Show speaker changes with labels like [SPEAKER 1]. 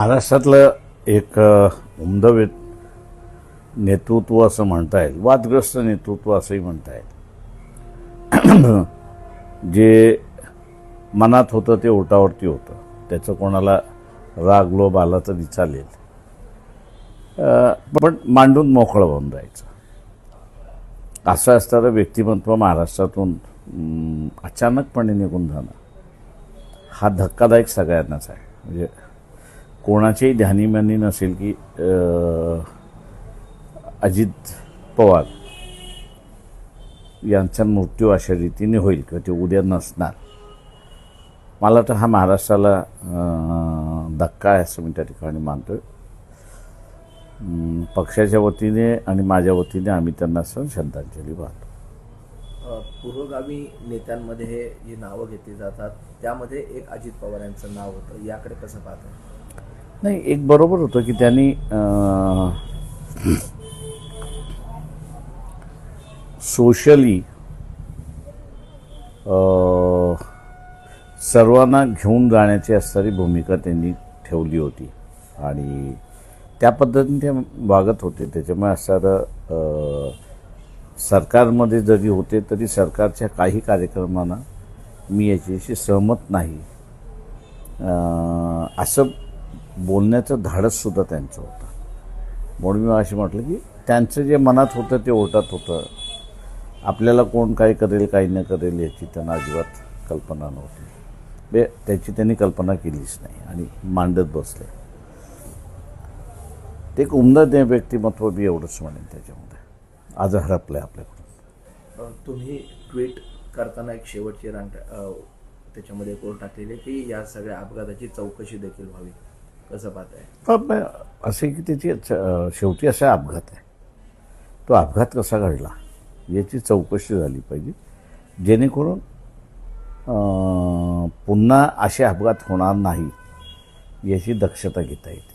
[SPEAKER 1] महाराष्ट्रातलं एक उमदं नेतृत्व असं म्हणता येईल, वादग्रस्त नेतृत्व असंही म्हणता येईल. जे मनात होतं ते ओटावरती होतं, त्याचं कोणाला राग लोभ आला तरी चालेल, पण मांडून मोकळं होऊन जायचं. असं असणारं व्यक्तिमत्व महाराष्ट्रातून अचानकपणे निघून जाणं हा धक्कादायक सगळ्यांनाच आहे. म्हणजे कोणाच्याही ध्यानीमानी नसेल की अजित पवार यांचा मृत्यू अशा रीतीने होईल किंवा ते उद्या नसणार. मला तर हा महाराष्ट्राला धक्का आहे असं मी त्या ठिकाणी मानतो. पक्षाच्या वतीने आणि माझ्या वतीने आम्ही त्यांना श्रद्धांजली वाहतो.
[SPEAKER 2] पुरोगामी नेत्यांमध्ये हे जी नावं घेतली जातात त्यामध्ये एक अजित पवार यांचं नाव होतं, याकडे कसं पाहतं?
[SPEAKER 1] नाही, एक बरोबर होतं की त्यांनी सोशली सर्वांना घेऊन जाण्याची असणारी भूमिका त्यांनी ठेवली होती आणि त्या पद्धतीने ते वागत होते. त्याच्यामुळे असणारं सरकारमध्ये जरी होते तरी सरकारच्या काही कार्यक्रमांना मी याच्याशी सहमत नाही असं बोलण्याचं धाडससुद्धा त्यांचं होतं. म्हणून मी असे म्हटलं की त्यांचं जे मनात होतं ते ओटात होतं. आपल्याला कोण काय करेल काही न करेल याची त्यांना अजिबात कल्पना नव्हती. त्याची त्यांनी कल्पना केलीच नाही आणि मांडत बसले. ते एक उमदं व्यक्तिमत्व मी एवढंच म्हणेन त्याच्यामध्ये. आज हरपलं आहे आपल्याकडून.
[SPEAKER 2] तुम्ही ट्विट करताना एक शेवटची रांग त्याच्यामध्ये कोण टाकलेले की या सगळ्या अपघाताची चौकशी देखील व्हावी, कसं पाहताय?
[SPEAKER 1] असे की त्याची शेवटी असा अपघात आहे, तो अपघात कसा घडला याची चौकशी झाली पाहिजे, जेणेकरून पुन्हा असे अपघात होणार नाही याची दक्षता घेता येते.